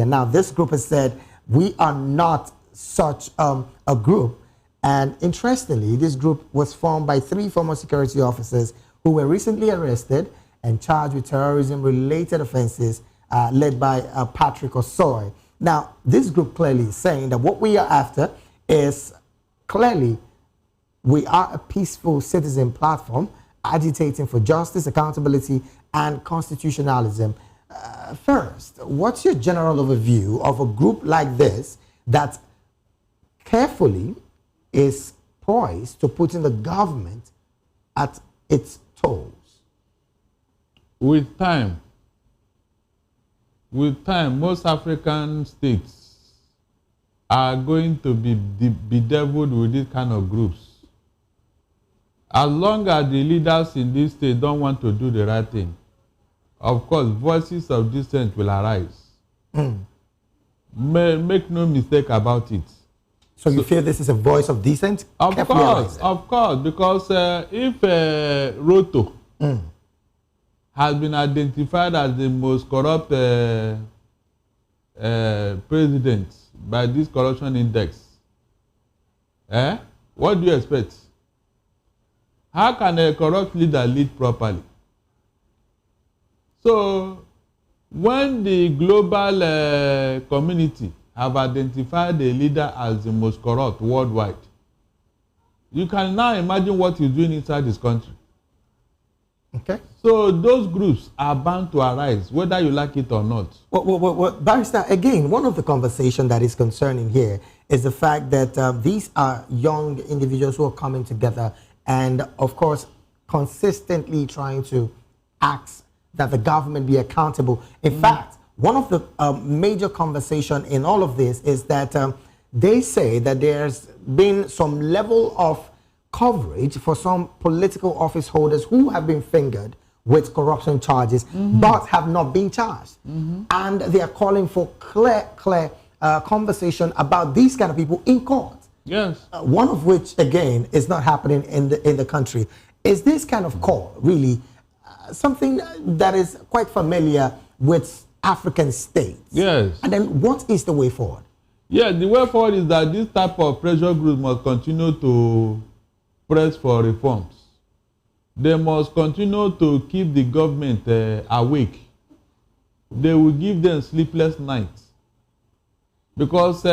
familiar. Now, this group has said, we are not such a group. And interestingly, this group was formed by 3 former security officers who were recently arrested and charged with terrorism-related offenses led by Patrick Osoy. Now, this group clearly is saying that what we are after is clearly we are a peaceful citizen platform agitating for justice, accountability, and constitutionalism. First, what's your general overview of a group like this that carefully is poised to putting the government at its toes? With time, most African states are going to be bedeviled with this kind of groups. As long as the leaders in this state don't want to do the right thing, of course, voices of dissent will arise. Make no mistake about it. So you feel this is a voice of dissent? Of course, because if Roto has been identified as the most corrupt president by this corruption index, what do you expect? How can a corrupt leader lead properly? So, when the global community have identified a leader as the most corrupt worldwide, you can now imagine what he's doing inside this country. Okay. So those groups are bound to arise, whether you like it or not. Well, Barrister, again, one of the conversation that is concerning here is the fact that these are young individuals who are coming together and, of course, consistently trying to ask that the government be accountable. In fact, one of the major conversation in all of this is that they say that there's been some level of coverage for some political office holders who have been fingered with corruption charges but have not been charged. And they are calling for clear conversation about these kind of people in court. Yes. One of which, again, is not happening in the country. Is this kind of call really something that is quite familiar with African states? Yes. And then what is the way forward? Yeah, the way forward is that this type of pressure groups must continue to press for reforms. They must continue to keep the government awake. They will give them sleepless nights. Because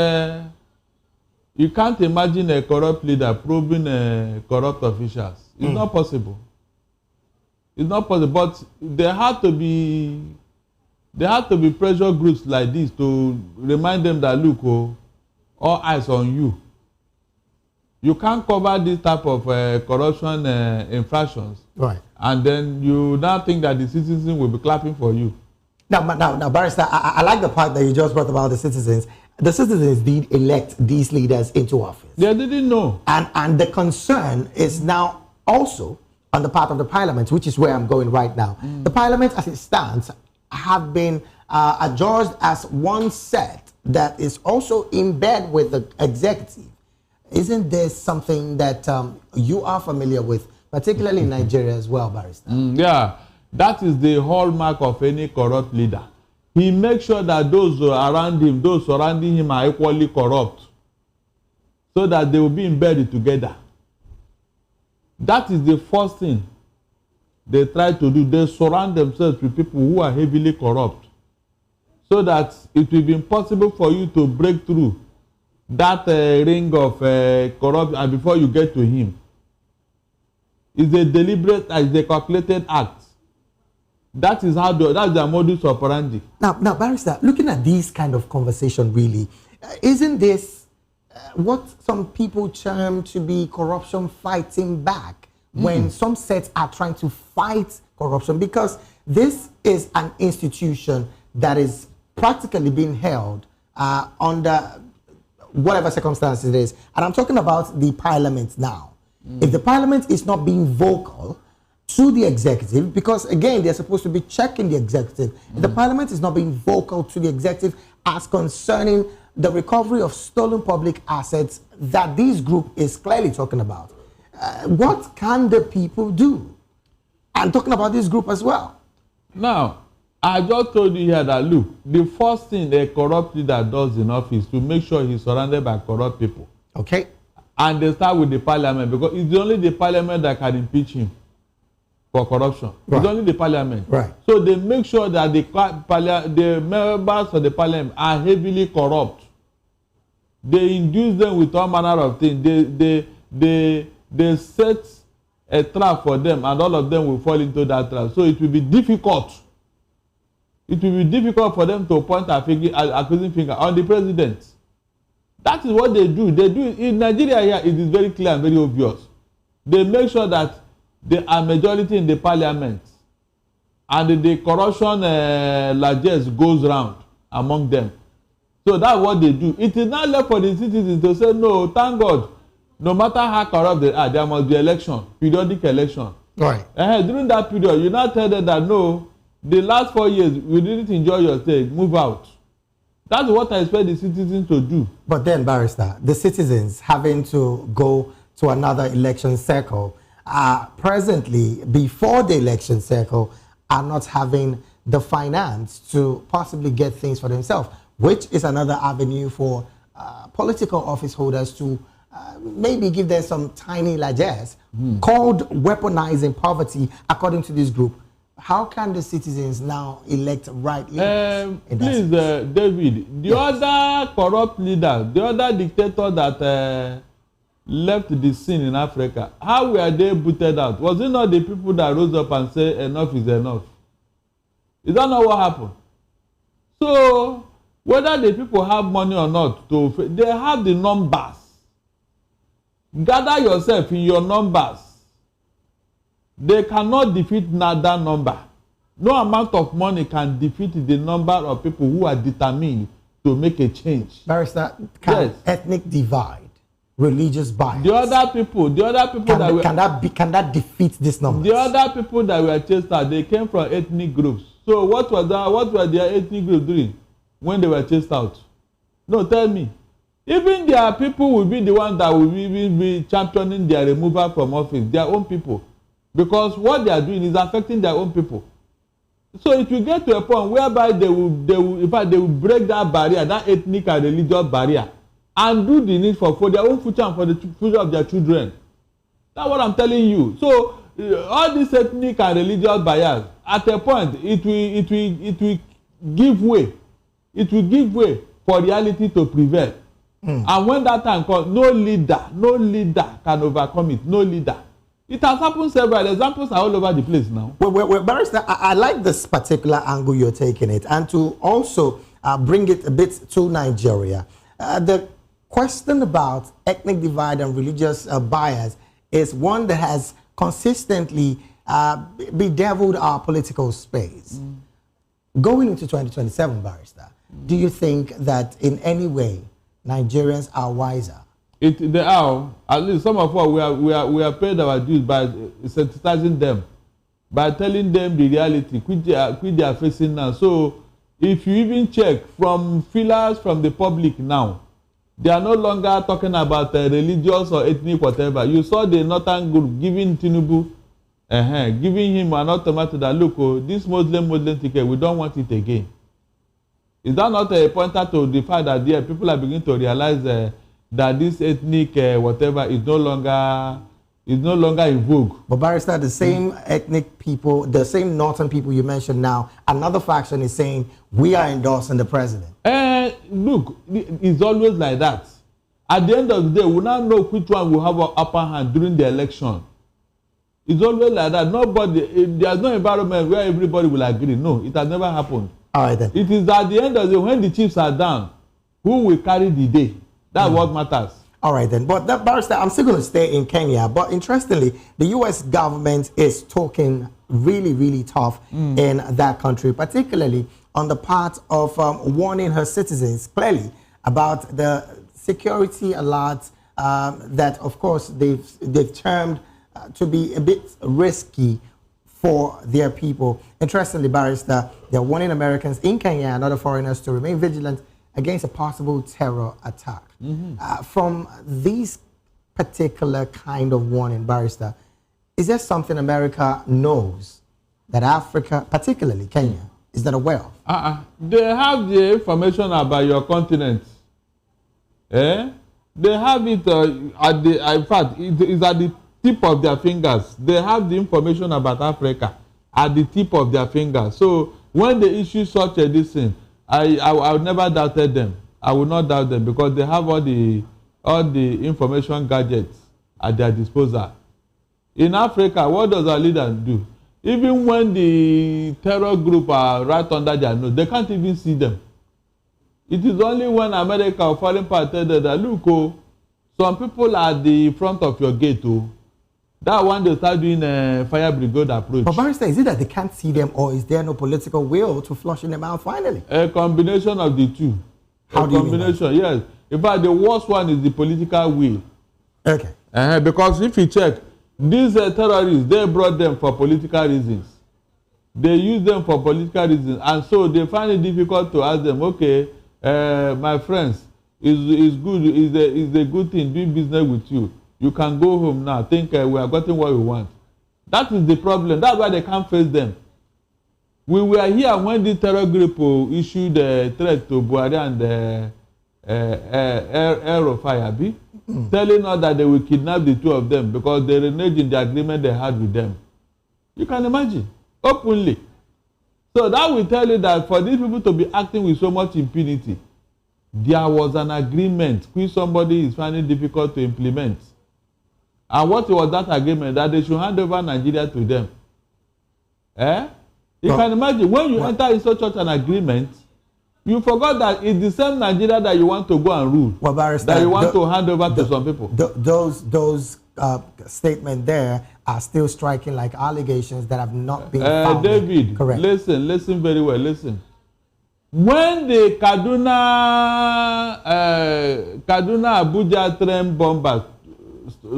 you can't imagine a corrupt leader probing corrupt officials. It's not possible. It's not possible. But there have to be pressure groups like this to remind them that, look, all eyes on you. You can't cover this type of corruption infractions, right? And then you now think that the citizens will be clapping for you. Now, Barrister, I like the part that you just brought about the citizens. The citizens did elect these leaders into office. They didn't know. And the concern is now also on the part of the parliament, which is where I'm going right now. The parliament, as it stands, have been adjudged as one set that is also in bed with the executive. Isn't this something that you are familiar with, particularly in Nigeria as well, Barrister? Yeah, that is the hallmark of any corrupt leader. He makes sure that those around him, those surrounding him are equally corrupt, so that they will be embedded together. That is the first thing they try to do. They surround themselves with people who are heavily corrupt, so that it will be impossible for you to break through that ring of corruption before you get to him. It's a deliberate, it's a calculated act. That is how that's their modus operandi. Now, Barrister, looking at these kind of conversation, really, isn't this what some people term to be corruption fighting back when some sets are trying to fight corruption? Because this is an institution that is practically being held under whatever circumstances it is. And I'm talking about the parliament now. If the parliament is not being vocal to the executive, because again, they're supposed to be checking the executive. If the parliament is not being vocal to the executive as concerning the recovery of stolen public assets that this group is clearly talking about, what can the people do? I'm talking about this group as well. Now, I just told you here that, look, the first thing a corrupt leader does in office is to make sure he's surrounded by corrupt people. Okay. And they start with the parliament, because it's only the parliament that can impeach him for corruption. Right. It's only the parliament. Right. So they make sure that the members of the parliament are heavily corrupt. They induce them with all manner of things. They set a trap for them, and all of them will fall into that trap. So it will be difficult. It will be difficult for them to point a accusing finger on the president. That is what they do. They do it in Nigeria here. It is very clear and very obvious. They make sure that they are majority in the parliament, and the corruption largesse goes round among them. So that's what they do. It is not left for the citizens to say, no, thank God, no matter how corrupt they are, there must be election, periodic election. Right. During that period, you now tell them that, no, the last 4 years, we didn't enjoy your stay, move out. That's what I expect the citizens to do. But then, Barrister, the citizens having to go to another election cycle, presently, before the election cycle, are not having the finance to possibly get things for themselves, which is another avenue for political office holders to maybe give them some tiny largesse called weaponizing poverty, according to this group. How can the citizens now elect right leaders? Please, David, the other corrupt leader, the other dictator that left the scene in Africa, how were they booted out? Was it not the people that rose up and said enough is enough? Is that not what happened? So, whether the people have money or not, they have the numbers. Gather yourself in your numbers. They cannot defeat that number. No amount of money can defeat the number of people who are determined to make a change. Barrister, can ethnic divide, religious bias, the other people can that defeat this number? The other people that were chased out, they came from ethnic groups. So what were their ethnic groups doing when they were chased out? No, tell me. Even their people will be the ones that will be championing their removal from office, their own people. Because what they are doing is affecting their own people. So it will get to a point whereby they will break that barrier, that ethnic and religious barrier, and do the need for their own future and for the future of their children. That's what I'm telling you. So all these ethnic and religious barriers, at a point, it will give way. It will give way for reality to prevail. And when that time comes, no leader can overcome it. No leader. It has happened several. Examples are all over the place now. Well, Barrister, I like this particular angle you're taking it, and to also bring it a bit to Nigeria. The question about ethnic divide and religious bias is one that has consistently bedeviled our political space. Going into 2027, Barrister, do you think that in any way Nigerians are wiser? They are. At least some of us, we are paid our dues by sensitizing them, by telling them the reality, which they are facing now. So if you even check from feelers from the public now, they are no longer talking about religious or ethnic whatever. You saw the Northern group giving Tinubu, giving him an ultimatum that, look, this Muslim ticket, we don't want it again. Is that not a pointer to the fact that people are beginning to realize that this ethnic whatever is no longer in vogue? But Barrister, the same ethnic people, the same northern people you mentioned now, another faction is saying we are endorsing the president. Look, it's always like that. At the end of the day, we now know which one will have an upper hand during the election. It's always like that. There's no environment where everybody will agree. No, it has never happened. All right then. It is at the end of the day, when the chiefs are down, who will carry the day? That's what matters. All right then. But that, Barrister, I'm still going to stay in Kenya. But interestingly, the U.S. government is talking really, really tough in that country, particularly on the part of warning her citizens clearly about the security alert that, of course, they've termed to be a bit risky for their people. Interestingly, Barrister, they're warning Americans in Kenya and other foreigners to remain vigilant against a possible terror attack. From these particular kind of warning, Barrister, is there something America knows that Africa, particularly Kenya, is not aware of? They have the information about your continent. They have it at the, in fact, it's at the tip of their fingers. They have the information about Africa at the tip of their fingers. So when they issue such a decision, I would never doubted them. I would not doubt them because they have all the information gadgets at their disposal. In Africa, what does our leaders do? Even when the terror group are right under their nose, they can't even see them. It is only when America or foreign party tell them that, look, some people are at the front of your gate, that one they start doing a fire brigade approach. But Barrister, is it that they can't see them, or is there no political will to flushing them out finally? A combination of the two. How do you mean that? Yes. In fact, the worst one is the political will. Okay. Because if you check, these terrorists, they brought them for political reasons. They use them for political reasons, and so they find it difficult to ask them, okay, my friends, is good, is a good thing doing business with you. You can go home now. Think we are getting what we want. That is the problem. That's why they can't face them. We were here when the terror group issued a threat to Buhari and Aerofire, telling us that they will kidnap the two of them because they reneged in the agreement they had with them. You can imagine, openly. So that will tell you that for these people to be acting with so much impunity, there was an agreement which somebody is finding difficult to implement. And what was that agreement? That they should hand over Nigeria to them. You can imagine, when you enter in such an agreement, you forgot that it's the same Nigeria that you want to go and rule. Well, Barrister, that you want to hand over to some people. Those statements there are still striking like allegations that have not been found. David, correct. Listen very well, listen. When the Kaduna Abuja train bomber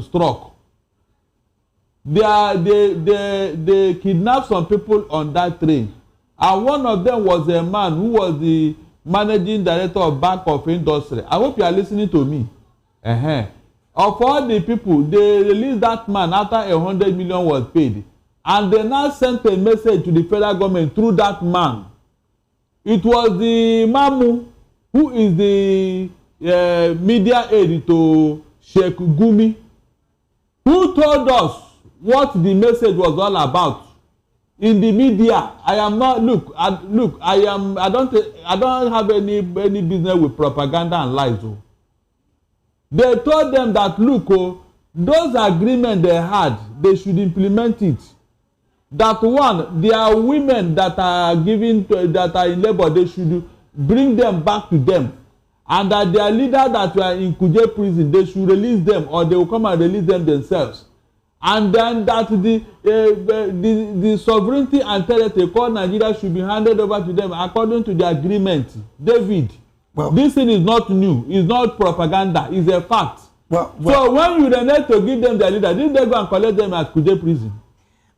struck, they kidnapped some people on that train, and one of them was a man who was the managing director of Bank of Industry. I hope you are listening to me. Of all the people, they released that man after 100 million was paid, and they now sent a message to the federal government through that man. It was the Mamu who is the media aide to Sheikh Gumi, who told us what the message was all about in the media. I am not I don't have any business with propaganda and lies. They told them that those agreements they had, they should implement it. That one, there are women that are that are in labor, they should bring them back to them, and that their leaders that were in Kuje prison, they should release them, or they will come and release them themselves. And then that the sovereignty and territory called Nigeria should be handed over to them according to the agreement. David, this thing is not new. It's not propaganda. It's a fact. So when you need to give them their leader, didn't they go and collect them at Kuje prison?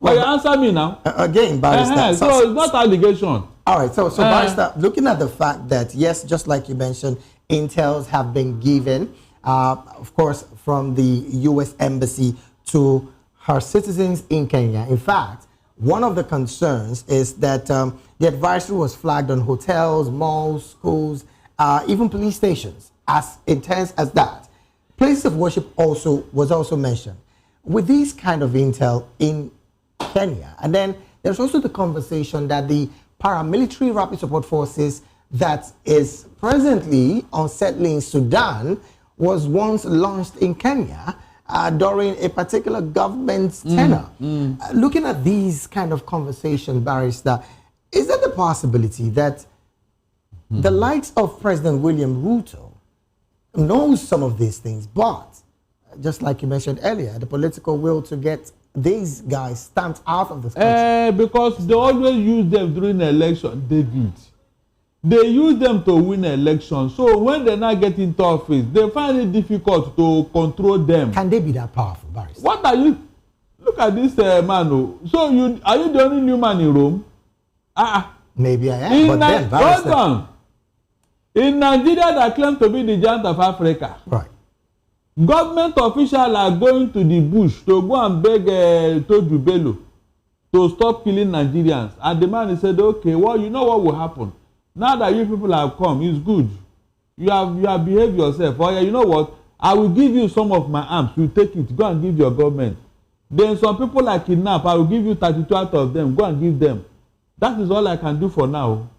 You answer me now. Again, Barrister. So it's not allegation. All right. So Barrister, looking at the fact that, yes, just like you mentioned, intels have been given, of course, from the U.S. Embassy to her citizens in Kenya. In fact, one of the concerns is that the advisory was flagged on hotels, malls, schools, even police stations, as intense as that. Places of worship was also mentioned. With these kind of intel in Kenya, and then there's also the conversation that the paramilitary rapid support forces that is presently unsettling Sudan was once launched in Kenya during a particular government's tenure. Looking at these kind of conversations, Barrister, is there the possibility that the likes of President William Ruto knows some of these things, but just like you mentioned earlier, the political will to get these guys stamped out of this country? Because they always use them during the election, David. They use them to win elections. So when they now get into office, they find it difficult to control them. Can they be that powerful, Barrister? What are you? Look at this man. So are you the only new man in Rome? Maybe I am. But then, Barrister, hold on. In Nigeria, that claim to be the giant of Africa. Right. Government officials are going to the bush to go and beg Toju Bello to stop killing Nigerians. And the man, he said, okay, well, you know what will happen? Now that you people have come, it's good. You have behaved yourself. Oh yeah, you know what? I will give you some of my arms. You take it. Go and give your government. Then some people like kidnap. I will give you 32 out of them. Go and give them. That is all I can do for now.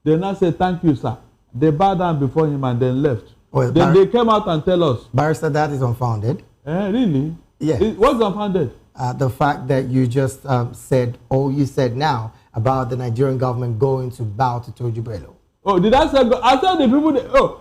They now said, thank you, sir. They bowed down before him and then left. Well, then they came out and tell us. Barrister, that is unfounded. Really? Yeah. What's unfounded? The fact that you just said, all you said now about the Nigerian government going to bow to Toju Bello. Oh, did I say? I said the people.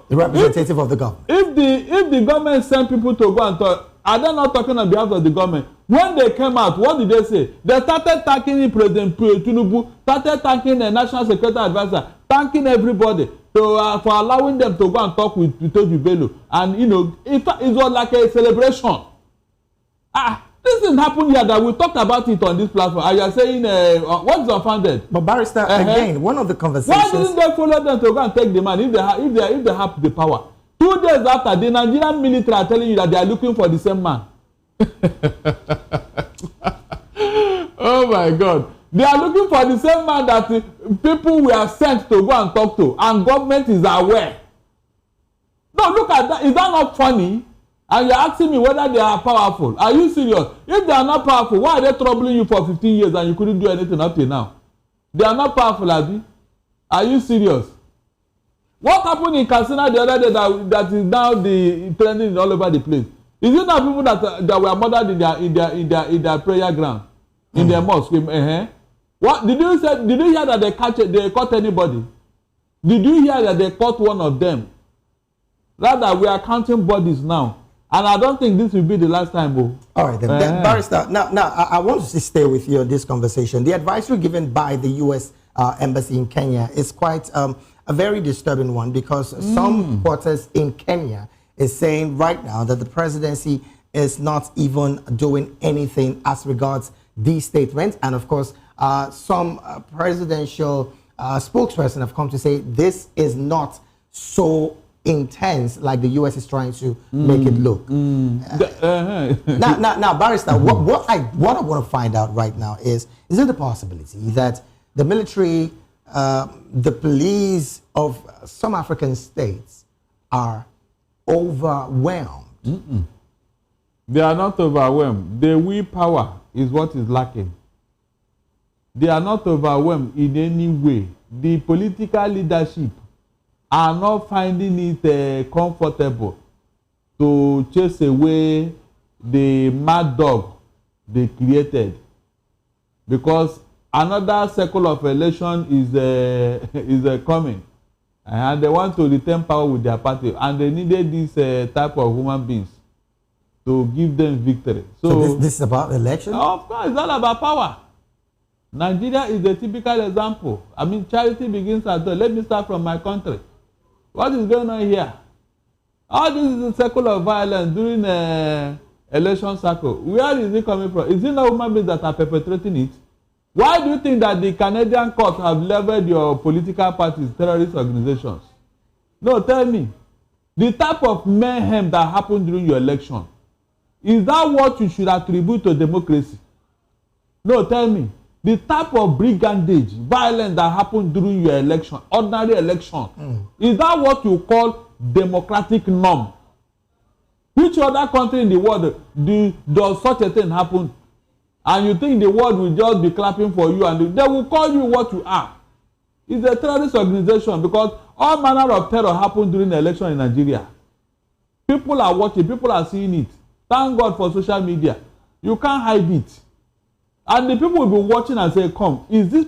The representative of the government. If the government sent people to go and talk, are they not talking on behalf of the government? When they came out, what did they say? They started thanking President Tinubu, started thanking the National Security Advisor, thanking everybody for allowing them to go and talk with Toju Bello. And you know, it was like a celebration. This didn't happen here that we talked about it on this platform. And you are saying what's unfounded? But Barrister, again, one of the conversations. Why didn't they follow them to go and take the man if they have the power? 2 days after, the Nigerian military are telling you that they are looking for the same man. Oh my God. They are looking for the same man that people were sent to go and talk to, and government is aware. No, look at that. Is that not funny? And you're asking me whether they are powerful. Are you serious? If they are not powerful, why are they troubling you for 15 years and you couldn't do anything up till now? They are not powerful, Abi. Are you serious? What happened in Katsina the other day that is now trending all over the place? Is it not people that were murdered in their prayer ground, in their mosque? What did you say? Did you hear that they caught anybody? Did you hear that they caught one of them? Rather, we are counting bodies now. And I don't think this will be the last time, Bo. All right, then. Barrister, now I want to stay with you on this conversation. The advisory given by the U.S. Embassy in Kenya is quite a very disturbing one, because some quarters in Kenya is saying right now that the presidency is not even doing anything as regards these statements. And of course, some presidential spokesperson have come to say this is not so intense like the U.S. is trying to make it look. Now, Barrister, what I want to find out right now is there the possibility that the military, the police of some African states are overwhelmed? They are not overwhelmed. The willpower is what is lacking. They are not overwhelmed in any way. The political leadership are not finding it comfortable to chase away the mad dog they created, because another cycle of election is coming, and they want to retain power with their party, and they needed this type of human beings to give them victory. So this is about election? Of course, it's all about power. Nigeria is a typical example. I mean, charity begins at home. Let me start from my country. What is going on here? All this is a cycle of violence during election cycle. Where is it coming from? Is it not human beings that are perpetrating it? Why do you think that the Canadian courts have leveled your political parties, terrorist organizations? No, tell me. The type of mayhem that happened during your election, is that what you should attribute to democracy? No, tell me. The type of brigandage, violence that happened during your election, ordinary election, is that what you call democratic norm? Which other country in the world does such a thing happen? And you think the world will just be clapping for you and they will call you what you are? It's a terrorist organization, because all manner of terror happened during the election in Nigeria. People are watching, people are seeing it. Thank God for social media. You can't hide it. And the people will be watching and say, come, is this,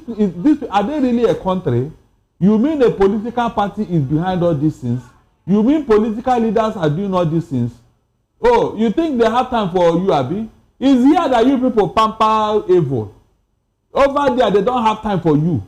are they really a country? You mean a political party is behind all these things? You mean political leaders are doing all these things? Oh, you think they have time for you, Abi? It's here that you people pamper evil. Over there, they don't have time for you.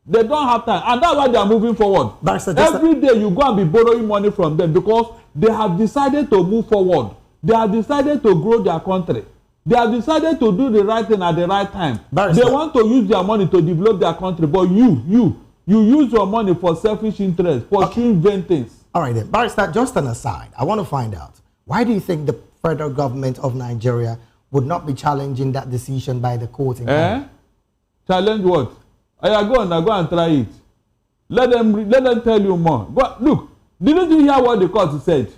They don't have time. And that's why they are moving forward. Every day you go and be borrowing money from them, because they have decided to move forward. They have decided to grow their country. They have decided to do the right thing at the right time. They want to use their money to develop their country, but you use your money for selfish interest, pursuing vain things. All right then, Barrister, just an aside, I want to find out, why do you think the federal government of Nigeria would not be challenging that decision by the court in Ghana? challenge what? I go and try it. Let them tell you more. But look, didn't you hear what the court said?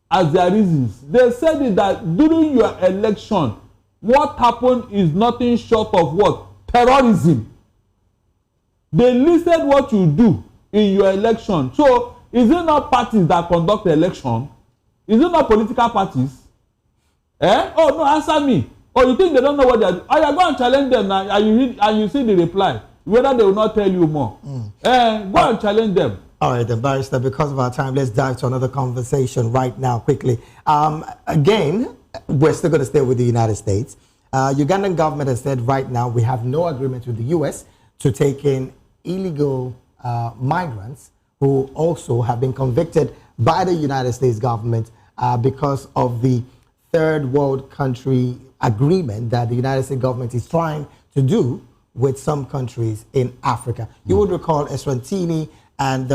As their reasons, they said it that during your election, what happened is nothing short of what? Terrorism. They listed what you do in your election. So, is it not parties that conduct the election? Is it not political parties? Oh no, answer me. Oh, you think they don't know what they are doing? Oh, you go and challenge them now, and you see the reply. Whether they will not tell you more. Go and challenge them. All right, then, Barrister, because of our time, let's dive to another conversation right now, quickly. Again, we're still going to stay with the United States. Ugandan government has said right now we have no agreement with the U.S. to take in illegal migrants who also have been convicted by the United States government because of the third world country agreement that the United States government is trying to do with some countries in Africa. You would recall Eswatini and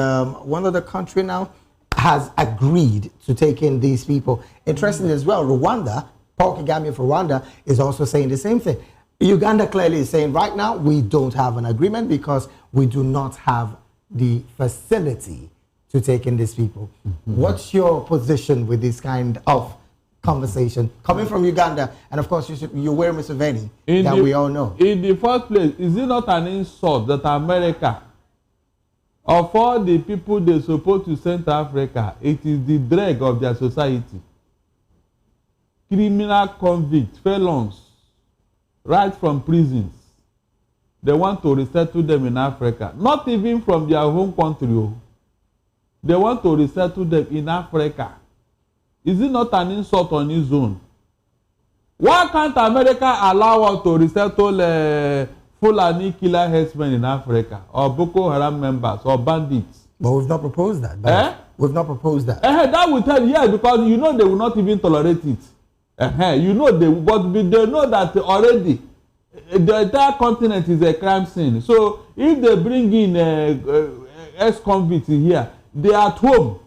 one other country now has agreed to take in these people. Interestingly as well, Rwanda, Paul Kagame of Rwanda is also saying the same thing. Uganda clearly is saying right now we don't have an agreement because we do not have the facility to take in these people. What's your position with this kind of conversation coming from Uganda, and of course you're wearing Mr. Veni that we all know? In the first place, is it not an insult that America, of all the people they're supposed to send to Africa, it is the drag of their society? Criminal convicts, felons, right from prisons, they want to resettle them in Africa, not even from their home country. They want to resettle them in Africa. Is it not an insult on its own? Why can't America allow us to resettle Fulani killer herdsmen in Africa, or Boko Haram members, or bandits? But we've not proposed that. We've not proposed that. That will tell you, yes, because you know they will not even tolerate it. You know but they know that already the entire continent is a crime scene. So if they bring in ex-convicts here, they are at home.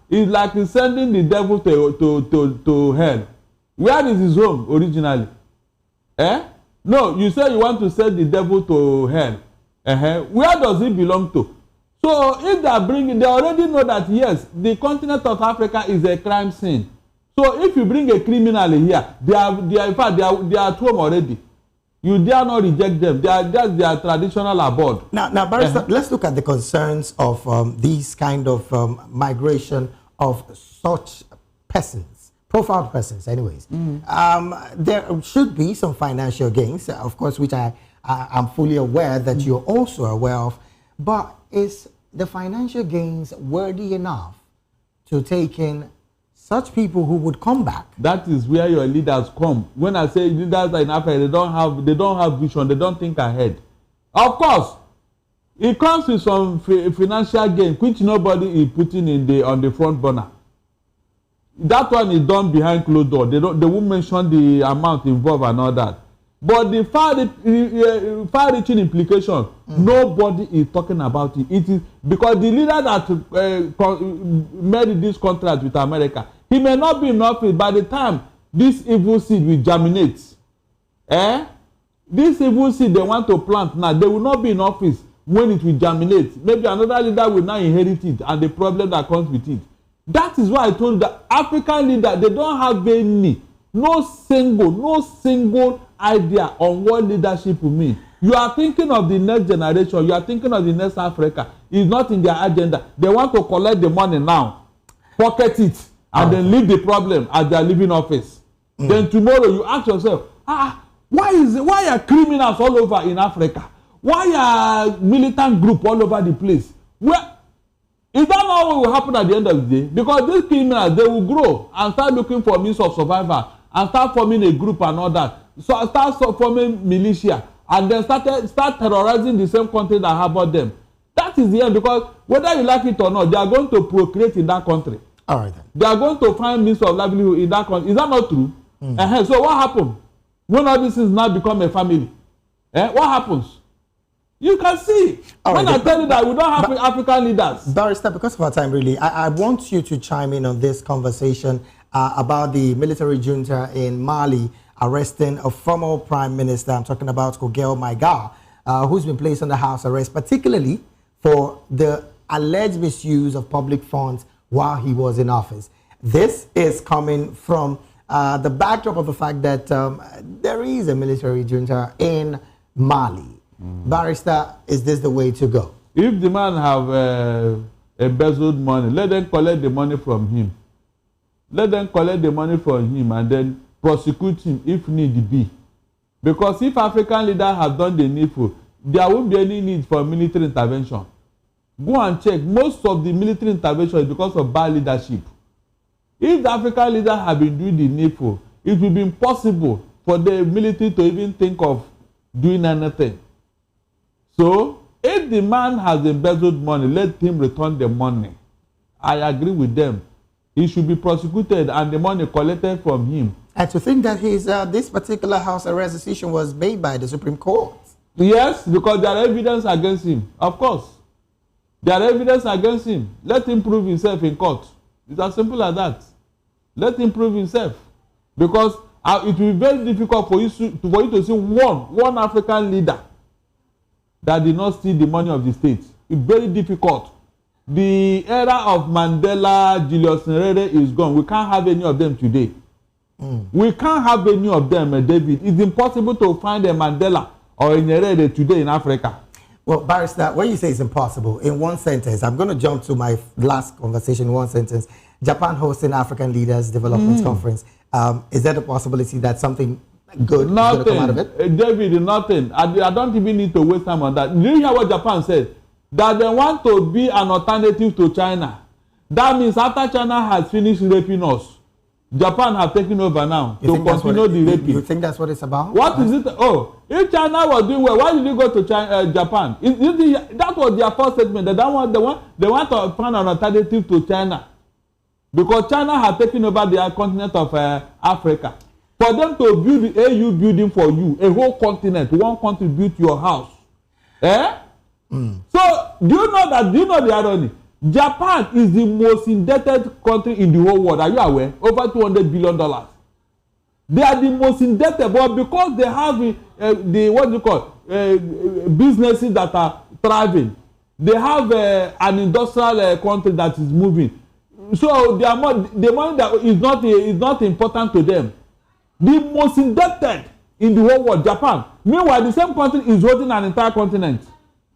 It's like sending the devil to hell. Where is his home originally? No, you say you want to send the devil to hell. Where does he belong to? So if they are bringing, they already know that yes, the continent of Africa is a crime scene. So if you bring a criminal here, they are at home already. You dare not reject them. That's their traditional abode. Now, Barrister, let's look at the concerns of these kind of migration of such persons, profiled persons anyways. There should be some financial gains, of course, which I'm fully aware that you're also aware of. But is the financial gains worthy enough to take in such people who would come back? That is where your leaders come. When I say leaders in Africa, they don't have vision, they don't think ahead. Of course, it comes with some financial gain, which nobody is putting on the front burner. That one is done behind closed door. They won't mention the amount involved and all that. But the far-reaching implication, nobody is talking about it. It is because the leader that made this contract with America, he may not be in office by the time this evil seed will germinate. This evil seed they want to plant now, they will not be in office when it will germinate. Maybe another leader will now inherit it and the problem that comes with it. That is why I told you that African leaders, they don't have any, no single idea on what leadership will mean. You are thinking of the next generation, you are thinking of the next Africa. It's not in their agenda. They want to collect the money now, pocket it, and then leave the problem as they are leaving office. Then tomorrow you ask yourself, why are criminals all over in Africa? Why are militant groups all over the place? Is that not what will happen at the end of the day? Because these criminals, they will grow and start looking for means of survival and start forming a group and all that. So start forming militia and then start terrorizing the same country that harbored them. That is the end, because whether you like it or not, they are going to procreate in that country. All right then. They are going to find means of livelihood in that country. Is that not true? So what happened when all these things now become a family? What happens? You can see. When I tell you that we don't have African leaders. Barrister, because of our time, really, I want you to chime in on this conversation about the military junta in Mali arresting a former prime minister. I'm talking about Kogel Maiga, who's been placed under house arrest, particularly for the alleged misuse of public funds while he was in office. This is coming from the backdrop of the fact that there is a military junta in Mali. Barrister, is this the way to go? If the man have embezzled money, let them collect the money from him. Let them collect the money from him and then prosecute him if need be. Because if African leaders have done the needful, there won't be any need for military intervention. Go and check. Most of the military intervention is because of bad leadership. If the African leaders have been doing the needful, it will be impossible for the military to even think of doing anything. So, if the man has embezzled money, let him return the money. I agree with them. He should be prosecuted and the money collected from him. And to think that his this particular house arrest decision was made by the Supreme Court. Yes, because there are evidence against him. Of course. There are evidence against him. Let him prove himself in court. It's as simple as that. Let him prove himself. Because it will be very difficult for you to see one African leader that did not steal the money of the state. It's very difficult. The era of Mandela, Julius Nyerere is gone. We can't have any of them today. We can't have any of them, David. It's impossible to find a Mandela or a Nyerere today in Africa. Well, Barrister, when you say it's impossible, in one sentence, I'm going to jump to my last conversation in one sentence. Japan hosting African Leaders Development Conference. Is there a possibility that something good is going to come out of it? David, nothing. I don't even need to waste time on that. Do you hear what Japan said? That they want to be an alternative to China. That means after China has finished raping us, Japan have taken over now to continue the raping. You think that's what it's about? What is it? Oh, if China was doing well, why did you go to Japan? That was their first statement. They want to find an alternative to China. Because China has taken over the continent of Africa. For them to build the AU building for you, a whole continent, one country built your house. So, do you know the irony? Japan is the most indebted country in the whole world. Are you aware? Over $200 billion. They are the most indebted, but because they have businesses that are thriving, they have an industrial country that is moving. So the money that is not important to them. The most indebted in the whole world, Japan. Meanwhile, the same country is holding an entire continent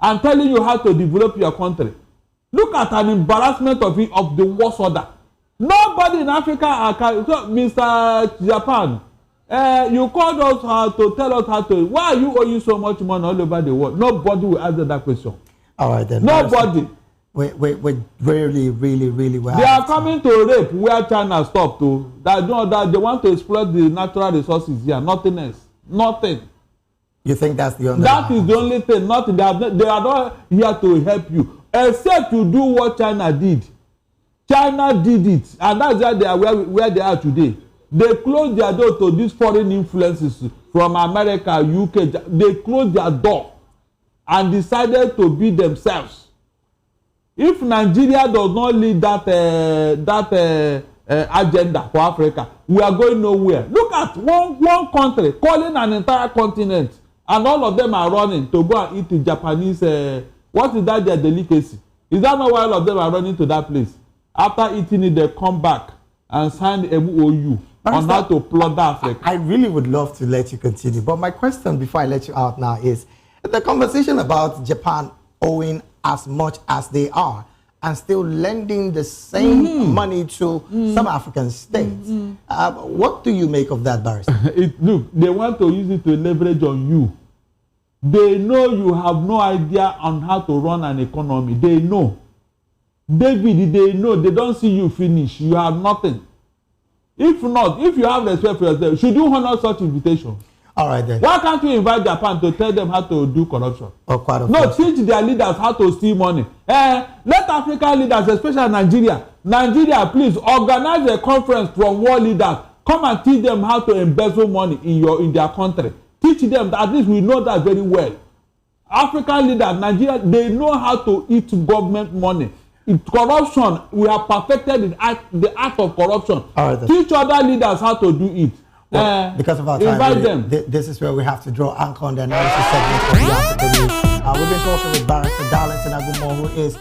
and telling you how to develop your country. Look at an embarrassment of the worst order. Nobody in Africa, so Mr. Japan, you called us to tell us how to. Why are you owing so much money all over the world? Nobody will answer that question. All right then. Nobody. We're really They are coming to rape where China stopped to. That they want to exploit the natural resources here. Nothing else. Nothing. You think that's the only? That is the only thing. Nothing. They are not here to help you. Except to do what China did. China did it, and that's why they are where they are today. They closed their door to these foreign influences from America, UK. They closed their door and decided to be themselves. If Nigeria does not lead that agenda for Africa, we are going nowhere. Look at one country calling an entire continent, and all of them are running to go and eat the Japanese. What is that their delicacy? Is that not why all of them are running to that place? After eating it, they come back and sign the MOU on how to plunder Africa. I really would love to let you continue, but my question before I let you out now is the conversation about Japan owing as much as they are and still lending the same money to some African states. What do you make of that, Barrister? Look, they want to use it to leverage on you. They know you have no idea on how to run an economy. They know. David, they know. They don't see you finish. You have nothing. If not, if you have respect for yourself, should you honor such invitation? All right then. Why can't you invite Japan to tell them how to do corruption? No, teach their leaders how to steal money. Let African leaders, especially Nigeria, please organize a conference from world leaders. Come and teach them how to embezzle money in their country. Teach them that at least we know that very well. African leaders, Nigeria, they know how to eat government money. Corruption, we have perfected the art of corruption. All right, teach other leaders how to do it. Because of our time, invite them. This is where we have to draw anchor on the analysis segment of the African News. We've been talking with Barrister Darlington Agumo, who is